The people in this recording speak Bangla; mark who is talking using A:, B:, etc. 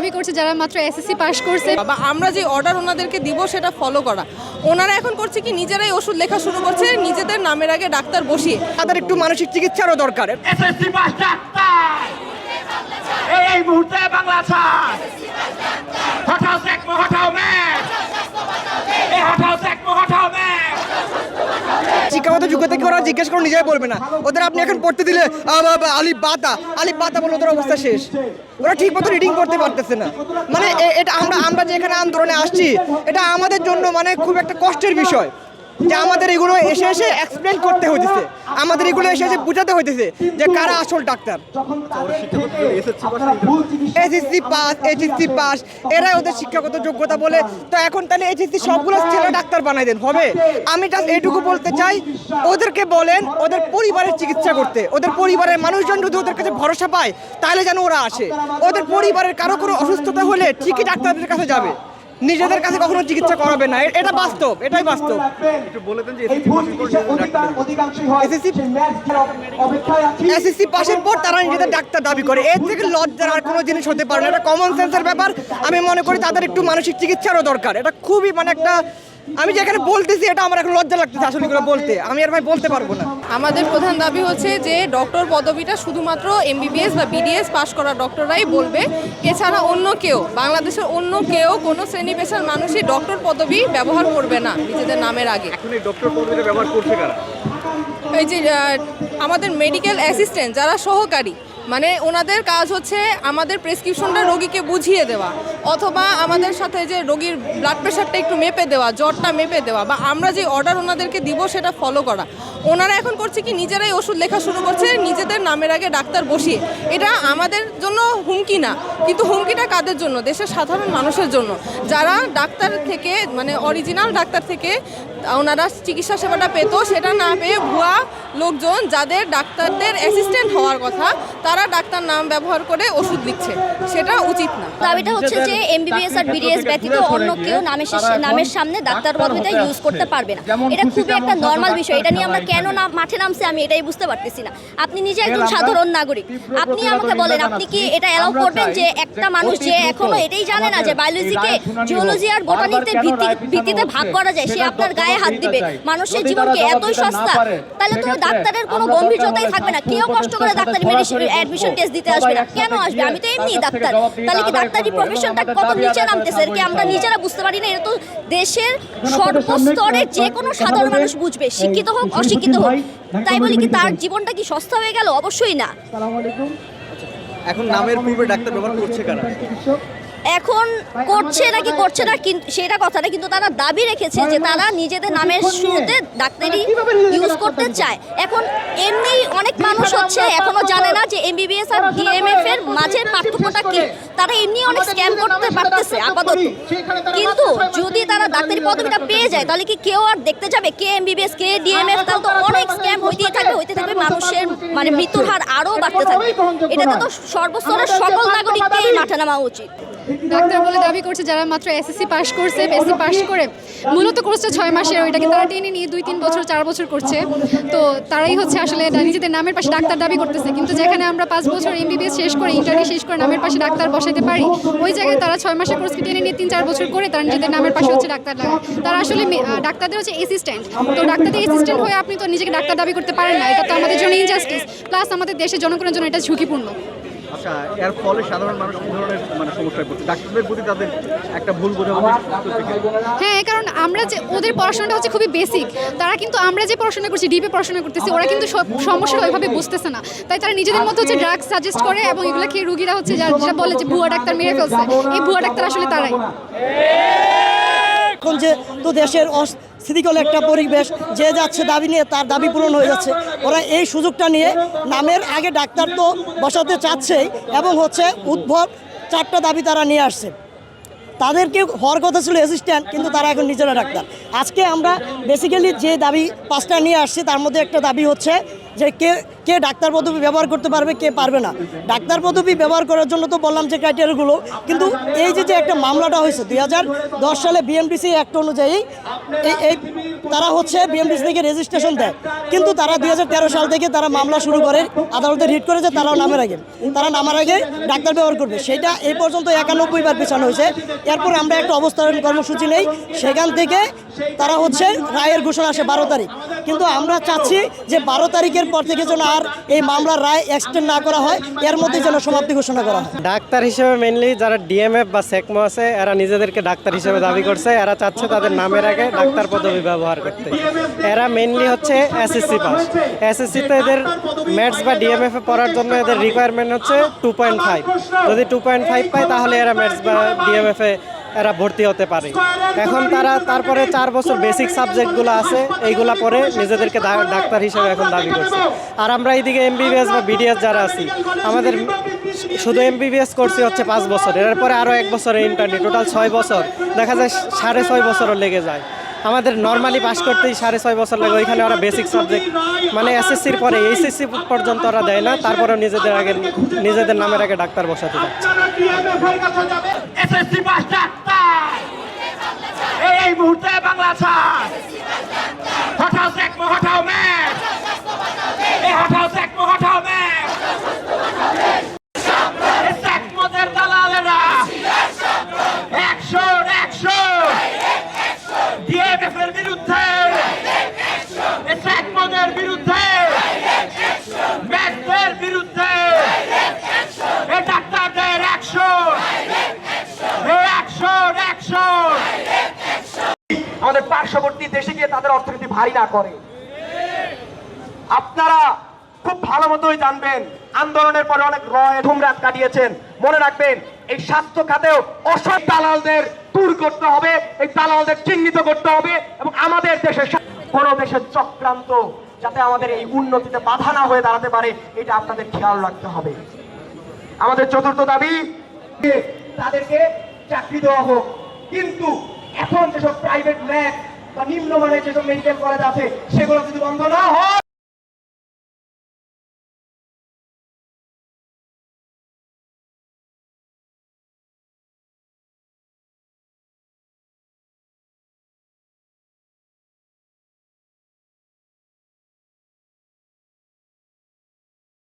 A: দাবি করছে যারা মাত্র এসএসসি পাস করছে,
B: বা আমরা যে অর্ডার ওনাদেরকে দিব সেটা ফলো করা। ওনারা এখন করছে কি নিজেরাই ওষুধ লেখা শুরু করছে নিজেদের নামের আগে ডাক্তার বসিয়ে।
C: তাদের একটু মানসিক চিকিৎসারও দরকার।
D: এসএসসি পাস ডাক্তার এই মুহূর্তে বাংলা ছাড়, হটাও চেকমো হটাও ম্যাচ, এই হটাও চেকমো হটাও ম্যাচ।
C: শিক্ষাগত যোগ্যতা কি ওরা জিজ্ঞেস করে নিজেরাই বলবে না? ওদের আপনি এখন পড়তে দিলে আলিফ বাতা বলে ওদের অবস্থা শেষ। ওরা ঠিক মতো রিডিং করতে পারতেছে না। মানে এটা আমরা যে এখানে আন্দোলনে আসছি, এটা আমাদের জন্য মানে খুব একটা কষ্টের বিষয় যে আমাদের এগুলো এসে এসে এক্সপ্লেন করতে হইতেছে, আমাদের এগুলো এসে এসে বোঝাতে হইতেছে যে কারা আসল doctor. SSC pass, HSC pass, এরাই ওদের শিক্ষাগত যোগ্যতা বলে। তো এখন তাহলে এইচএসসি সবগুলো ছেলে ডাক্তার বানাই দেন হবে? আমি জাস্ট এইটুকু বলতে চাই, ওদেরকে বলেন ওদের পরিবারের চিকিৎসা করতে। ওদের পরিবারের মানুষজন যদি ওদের কাছে ভরসা পায় তাহলে যেন ওরা আসে। ওদের পরিবারের কারো কোনো অসুস্থতা হলে ঠিকই ডাক্তারদের কাছে যাবে, নিজেদের কাছে কখনো চিকিৎসা করাবে না। এটা বাস্তব, এটাই বাস্তব। এসএসসি পাশের পর তারা নিজেদের ডাক্তার দাবি করে, এর থেকে লজ্জার আর কোনো জিনিস হতে পারে না। এটা কমন সেন্সের ব্যাপার। আমি মনে করি তাদের একটু মানসিক চিকিৎসারও দরকার। এটা খুবই মানে একটা, আমি যেখানে বলতেছি এটা আমার এখন লজ্জা লাগতেছে আসলে এগুলো বলতে। আমি আর ভাই বলতে পারবো না।
B: আমাদের প্রধান দাবি হচ্ছে যে ডক্টর পদবিটা শুধুমাত্র এমবিবিএস বা বিডিএস পাস করা ডক্টররাই বলবে, এছাড়া অন্য কেউ, বাংলাদেশের অন্য কেউ, কোনো শ্রেণী পেশার মানুষই ডক্টর পদবি ব্যবহার করবে না নিজেদের নামের আগে।
E: এখন এই ডক্টর পদবিটা ব্যবহার করছে কারা?
B: এই যে আমাদের মেডিকেল অ্যাসিস্ট্যান্ট যারা সহকারী, মানে ওনাদের কাজ হচ্ছে আমাদের প্রেসক্রিপশনটা রোগীকে বুঝিয়ে দেওয়া, অথবা আমাদের সাথে যে রোগীর ব্লাড প্রেশারটা একটু মেপে দেওয়া, জ্বরটা মেপে দেওয়া, বা আমরা যে অর্ডার ওনাদেরকে দিব সেটা ফলো করা। ওনারা এখন করছে কি নিজেরাই ওষুধ লেখা শুরু করছে নিজেদের নামের আগে ডাক্তার বসিয়ে। এটা আমাদের জন্য হুমকি না, কিন্তু হুমকিটা কাদের জন্য? দেশের সাধারণ মানুষের জন্য, যারা ডাক্তার থেকে মানে অরিজিনাল ডাক্তার থেকে ওনারা চিকিৎসা সেবাটা পেত, সেটা না পেয়ে ভুয়া লোকজন যাদের ডাক্তারদের অ্যাসিস্ট্যান্ট হওয়ার কথা, তারা ডাক্তার নাম ব্যবহার করে ওষুধ লিখছে, সেটা উচিত না।
F: দাবিটা হচ্ছে যে এমবিবিএস আর বিডিএস ব্যতীত অন্য কেউ নামের সামনে ডাক্তার পদবিটা ইউজ করতে পারবে না। এটা খুবই একটা নর্মাল বিষয়। এটা নিয়ে আমরা কেন মাঠে নামছি আমি এটাই বুঝতে পারতেছি না। আপনি নিজে একজন সাধারণ নাগরিক, আপনি আমাকে বলেন আপনি কি এটা অ্যালাউ করবেন যে একটা মানুষ যে এখনো এটাই জানে না যে বায়োলজিকে জিওলজি আর বোটানিতে ভিত্তিতে ভাগ করা যায়, সে আপনার গায়ে হাত দিবে? মানুষের জীবনকে এতই সস্তা, তাহলে তো ডাক্তারের কোনো গম্ভীরতাই থাকবে না। কেউ কষ্ট করে ডাক্তারি অ্যাডমিশন টেস্ট দিতে আসবে না। কেন আসবে? আমি তো এমনি ডাক্তার। তাহলে কি ডাক্তারি প্রফেশনটা কত নিচে নামতেছে এর কি আমরা নিজেরা বুঝতে পারি না? এটা তো দেশের সর্বস্তরের যে কোনো সাধারণ মানুষ বুঝবে, শিক্ষিত হোক অশিক্ষিত হোক। তাই বলি কি তার জীবনটা কি সস্তা হয়ে গেল? অবশ্যই না।
E: এখন নামের পূর্বে ডাক্তার ব্যবহার করছে কারা?
F: এখন করছে নাকি করছে না সেটা কথা না, কিন্তু তারা দাবি রেখেছে যে তারা নিজেদের নামের শুরুতে ডাক্তারি ইউজ করতে চায়। এখন এমনি অনেক মানুষ হচ্ছে এখনো জানে না যে এমবিবিএস আর ডিএমএফ এর মাঝের পার্থক্যটা কি। তারা এমনি অনেক স্ক্যাম করতে পারতেছে আপাতত, কিন্তু যদি তারা ডাক্তারি পদবিটা পেয়ে যায় তাহলে কি কেউ আর দেখতে যাবে কে এমবিবিএস কে ডিএমএফ? তাহলে তো অনেক স্ক্যাম হইতে থাকবে, মানুষের মানে মৃত্যুর হার আরও বাড়তে থাকবে। এটাতে তো সর্বস্তরের সকল নাগরিককেই মাঠে নামা উচিত।
A: ডাক্তার বলে দাবি করছে যারা মাত্র এসএসসি পাস করছে, এসএসসি পাস করে মূলত কোর্সটা 6 মাসের, ওইটাকে তারা টেনে নিয়ে 2-3 বছর 4 বছর করছে। তো তারাই হচ্ছে আসলে নিজেদের নামের পাশে ডাক্তার দাবি করতেছে, কিন্তু যেখানে আমরা 5 বছর এমবিবিএস শেষ করে ইন্টার্নি শেষ করে নামের পাশে ডাক্তার বসাতে পারি, ওই জায়গায় তারা 6 মাসের কোর্সকে টেনে নিয়ে 3-4 বছর করে তারা নিজেদের নামের পাশে হচ্ছে ডাক্তার লাগায়। তারা আসলে ডাক্তারদের হচ্ছে অ্যাসিস্ট্যান্ট। তো ডাক্তারদের অ্যাসিস্ট্যান্ট হয়ে আপনি তো নিজেকে ডাক্তার দাবি করতে পারেন না। এটা তো আমাদের জন্য ইনজাস্টিস, প্লাস আমাদের দেশের জনগণের জন্য এটা ঝুঁকিপূর্ণ।
E: আচ্ছা, এর ফলে সাধারণ মানুষ কি ধরনের মানে সমস্যায় পড়ছে? ডাক্তারদের প্রতি তাদের একটা ভুল বোঝাবুঝি।
A: হ্যাঁ, কারণ আমরা যে ওদের পড়াশোনাটা হচ্ছে খুবই বেসিক, তারা কিন্তু আমরা যে পড়াশোনা করছি ডিপে পড়াশোনা করতেছি, ওরা কিন্তু সব সমস্যাটা ওইভাবে বুঝতেছে না। তাই তারা নিজেদের মতো হচ্ছে ড্রাগস সাজেস্ট করে এবং এগুলো খেয়ে রুগীরা হচ্ছে যেটা বলে যে ভুয়া ডাক্তার মেরে ফেলছে, এই ভুয়া ডাক্তার আসলে তারাই।
G: এখন যে তো দেশের অস্থিতিকর একটা পরিবেশ, যে যাচ্ছে দাবি নিয়ে তার দাবি পূরণ হয়ে যাচ্ছে। ওরা এই সুযোগটা নিয়ে নামের আগে ডাক্তার তো বসাতে চাচ্ছেই, এবং হচ্ছে উদ্ভব 4টা দাবি তারা নিয়ে আসছে। তাদেরকে হওয়ার কথা ছিল অ্যাসিস্ট্যান্ট, কিন্তু তারা এখন নিজেরা ডাক্তার। আজকে আমরা বেসিক্যালি যে দাবি 5টা নিয়ে আসছি তার মধ্যে একটা দাবি হচ্ছে যে কে ডাক্তার পদবি ব্যবহার করতে পারবে, কে পারবে না। ডাক্তার পদবি ব্যবহার করার জন্য তো বললাম যে ক্রাইটেরিয়াগুলো, কিন্তু এই যে একটা মামলাটা হয়েছে 2010 সালে বিএমডিসি অ্যাক্ট অনুযায়ী এই তারা হচ্ছে বিএমডিসি থেকে রেজিস্ট্রেশন দেয়, কিন্তু তারা 2013 সাল থেকে তারা মামলা শুরু করে, আদালতে রিট করে যে তারাও নামের আগে ডাক্তার ব্যবহার করবে। সেটা এই পর্যন্ত 91 বার পেছানো হয়েছে। এরপর আমরা একটা অবস্থান কর্মসূচি নেই, সেখান থেকে তারা হচ্ছে রায়ের ঘোষণা আসে 12 তারিখ। কিন্তু আমরা চাচ্ছি যে 12 তারিখের পর থেকে যেন আর এই মামলার রায় এক্সটেন্ড না করা হয়, এর মধ্যে যেন সমাপ্তি ঘোষণা করা হয়।
H: ডাক্তার হিসেবে মেইনলি যারা ডিএমএফ বা সেকমো আছে, এরা নিজেদেরকে ডাক্তার হিসেবে দাবি করছে। এরা চাচ্ছে তাদের নামের আগে ডাক্তার পদবি ব্যবহার করতে। এরা মেইনলি হচ্ছে এসএসসি পাস। এসএসসিতে এদের ম্যাথস বা ডিএমএফে পড়ার জন্য এদের রিকোয়ারমেন্ট হচ্ছে 2.5। যদি 2.5 পায় তাহলে এরা ম্যাথস বা ডিএমএফে এরা ভর্তি হতে পারে। এখন তারা তারপরে 4 বছর বেসিক সাবজেক্টগুলো আছে, এইগুলা পরে নিজেদেরকে ডাক্তার হিসেবে এখন দাবি করছে। আর আমরা এইদিকে এমবিবিএস বা বিডিএস যারা আছি, আমাদের শুধু এমবিবিএস করছি হচ্ছে 5 বছর, এরপরে আরও 1 বছর ইন্টার্নি, টোটাল 6 বছর। দেখা যায় 6.5 বছরও লেগে যায়। আমাদের নর্মালি পাস করতেই 6.5 বছর লাগে। ওইখানে ওরা বেসিক সাবজেক্ট মানে এসএসসির পরে এইচএসসি পর্যন্ত ওরা দেয় না, তারপরেও নিজেদের নামের আগে ডাক্তার বসাতে যাচ্ছে।
D: এসএসসি পাস ডাক্তার এই মুহূর্তে বাংলা ছাড়। হটাও সেকমো হটাও ম্যাচ, এই হটাও সেকমো হটাও ম্যাচ। সেকমোদের দালালেরা অ্যাকশন অ্যাকশন ডিএমএফ এর বিরুদ্ধে, সেকমোদের বিরুদ্ধে, ম্যাচদের বিরুদ্ধে, এই ডাক্তারদের অ্যাকশন অ্যাকশন অ্যাকশন। আমাদের পার্শ্ববর্তী দেশে গিয়ে তাদের অর্থনীতি ভারী না করে। আপনারা খুব ভালো মতোই জানবেন, আন্দোলনের পরে অনেক ধুমরাত কাটিয়েছেন। মনে রাখবেন, এই স্বাস্থ্য খাতেও অসৎ দালালদের দূর করতে হবে, এই দালালদের চিহ্নিত করতে হবে, এবং আমাদের দেশের কোন দেশের চক্রান্ত যাতে আমাদের এই উন্নতিতে বাধা না হয়ে দাঁড়াতে পারে, এটা আপনাদের খেয়াল রাখতে হবে। আমাদের চতুর্থ দাবি, তাদেরকে চাকরি দেওয়া হোক। কিন্তু এখন যেসব প্রাইভেট ল্যাব বা নিম্নমানের যেসব মেডিকেল কলেজ আছে, সেগুলো যদি বন্ধ না হয়